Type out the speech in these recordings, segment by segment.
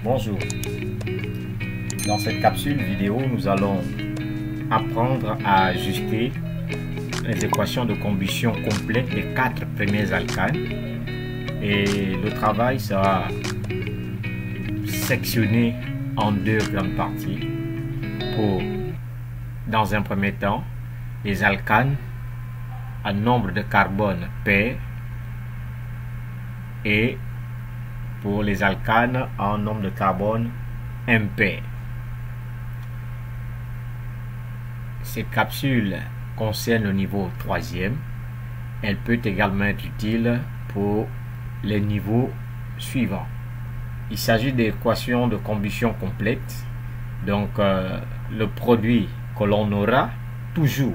Bonjour, dans cette capsule vidéo, nous allons apprendre à ajuster les équations de combustion complètes des 4 premiers alcanes, et le travail sera sectionné en 2 grandes parties pour, dans un premier temps, les alcanes à nombre de carbone pair et pour les alcanes en nombre de carbone impair. Cette capsule concerne le niveau 3e. Elle peut également être utile pour les niveaux suivants. Il s'agit d'équations de combustion complète. Donc le produit que l'on aura toujours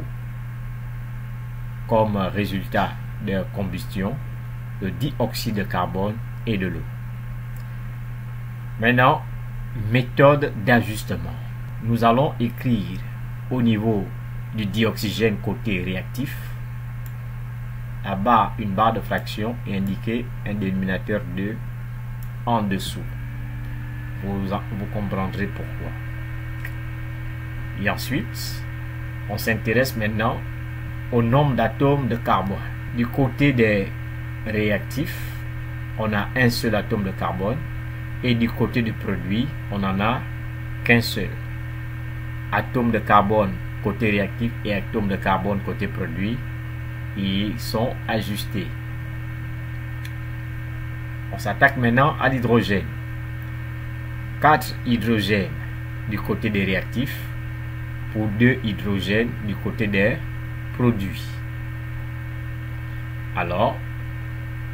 comme résultat de combustion, le dioxyde de carbone et de l'eau. Maintenant, méthode d'ajustement. Nous allons écrire au niveau du dioxygène côté réactif, une barre de fraction et indiquer un dénominateur 2 en dessous. Vous comprendrez pourquoi. Et ensuite, on s'intéresse maintenant au nombre d'atomes de carbone. Du côté des réactifs, on a un seul atome de carbone. Et du côté du produit, on n'en a qu'un seul. Atome de carbone côté réactif et atome de carbone côté produit, ils sont ajustés. On s'attaque maintenant à l'hydrogène. 4 hydrogènes du côté des réactifs pour 2 hydrogènes du côté des produits. Alors,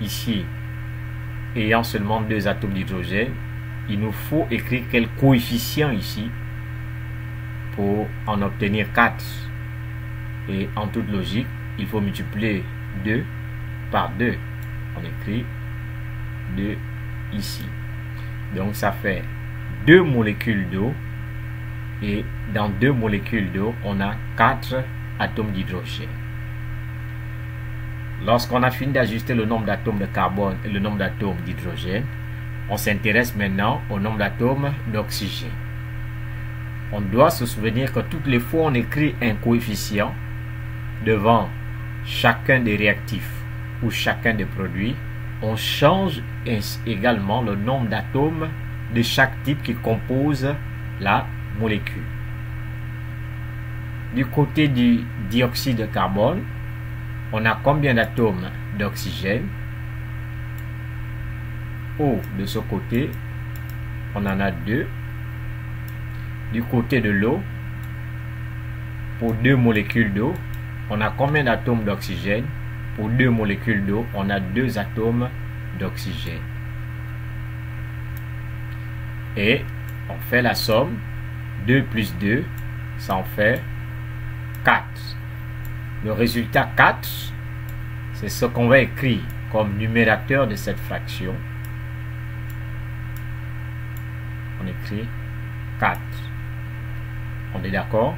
ici, ayant seulement 2 atomes d'hydrogène, il nous faut écrire quel coefficient ici pour en obtenir 4. Et en toute logique, il faut multiplier 2 par 2. On écrit 2 ici. Donc ça fait 2 molécules d'eau. Et dans 2 molécules d'eau, on a 4 atomes d'hydrogène. Lorsqu'on a fini d'ajuster le nombre d'atomes de carbone et le nombre d'atomes d'hydrogène, on s'intéresse maintenant au nombre d'atomes d'oxygène. On doit se souvenir que toutes les fois on écrit un coefficient devant chacun des réactifs ou chacun des produits, on change également le nombre d'atomes de chaque type qui compose la molécule. Du côté du dioxyde de carbone, on a combien d'atomes d'oxygène? De ce côté, on en a 2. Du côté de l'eau, pour 2 molécules d'eau, on a combien d'atomes d'oxygène? Pour 2 molécules d'eau, on a 2 atomes d'oxygène. Et on fait la somme. 2 plus 2, ça en fait 4. Le résultat 4, c'est ce qu'on va écrire comme numérateur de cette fraction. On écrit 4. On est d'accord?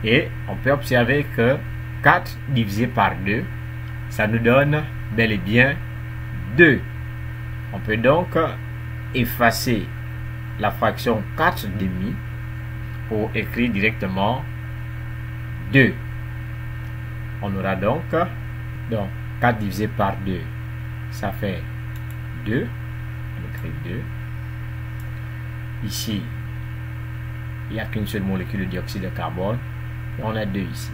Et on peut observer que 4 divisé par 2, ça nous donne bel et bien 2. On peut donc effacer la fraction 4 demi pour écrire directement 2. On aura donc 4 divisé par 2, ça fait 2. On écrit 2. Ici, il n'y a qu'une seule molécule de dioxyde de carbone. Et on a 2 ici.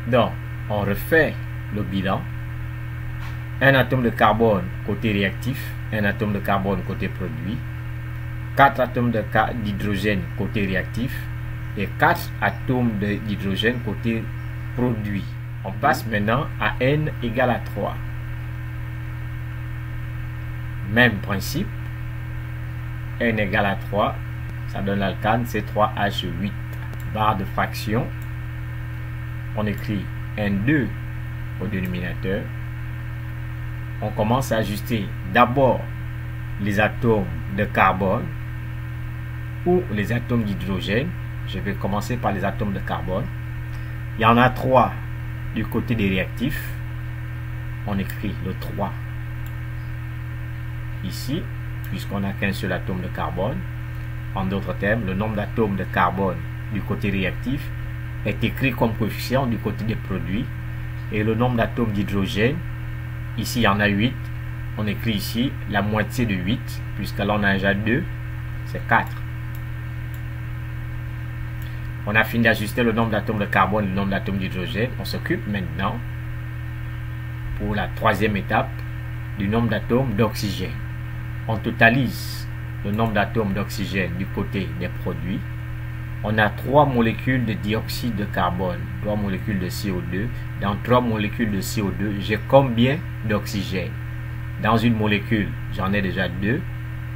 Donc, on refait le bilan. Un atome de carbone côté réactif, un atome de carbone côté produit, 4 atomes d'hydrogène côté réactif et 4 atomes d'hydrogène côté produit. On passe maintenant à n égale à 3. Même principe. N égale à 3, ça donne l'alcane C3H8. Barre de fraction. On écrit N2 au dénominateur. On commence à ajuster d'abord les atomes de carbone ou les atomes d'hydrogène. Je vais commencer par les atomes de carbone. Il y en a 3 du côté des réactifs. On écrit le 3 ici, puisqu'on n'a qu'un seul atome de carbone. En d'autres termes, le nombre d'atomes de carbone du côté réactif est écrit comme coefficient du côté des produits. Et le nombre d'atomes d'hydrogène, ici il y en a 8. On écrit ici la moitié de 8, puisque là on a déjà 2, c'est 4. On a fini d'ajuster le nombre d'atomes de carbone et le nombre d'atomes d'hydrogène. On s'occupe maintenant, pour la troisième étape, du nombre d'atomes d'oxygène. On totalise le nombre d'atomes d'oxygène du côté des produits. On a 3 molécules de dioxyde de carbone, 3 molécules de CO2. Dans 3 molécules de CO2, j'ai combien d'oxygène? Dans une molécule, j'en ai déjà 2.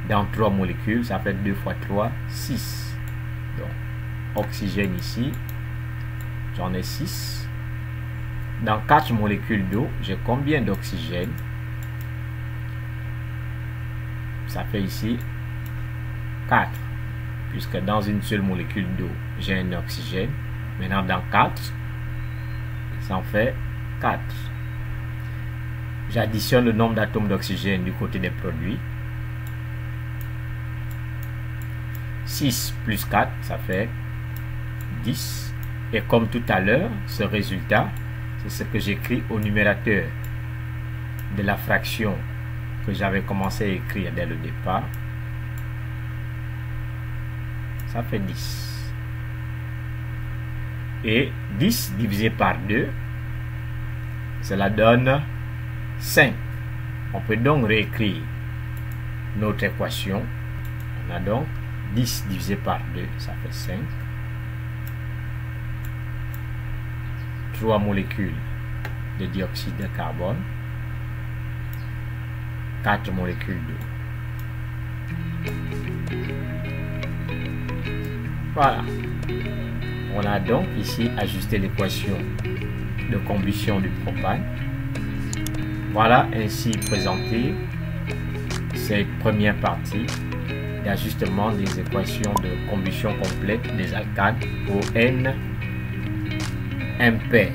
Dans 3 molécules, ça fait 2 fois 3, 6. Donc, oxygène ici, j'en ai 6. Dans 4 molécules d'eau, j'ai combien d'oxygène? Ça fait ici 4. Puisque dans une seule molécule d'eau, j'ai un oxygène. Maintenant, dans 4, ça en fait 4. J'additionne le nombre d'atomes d'oxygène du côté des produits. 6 plus 4, ça fait 10. Et comme tout à l'heure, ce résultat, c'est ce que j'écris au numérateur de la fraction que j'avais commencé à écrire dès le départ. Ça fait 10. Et 10 divisé par 2, cela donne 5. On peut donc réécrire notre équation. On a donc 10 divisé par 2, ça fait 5. 3 molécules de dioxyde de carbone. 4 molécules d'eau. Voilà. On a donc ici ajusté l'équation de combustion du propane. Voilà ainsi présenté cette première partie d'ajustement des équations de combustion complète des alcanes pour N impair.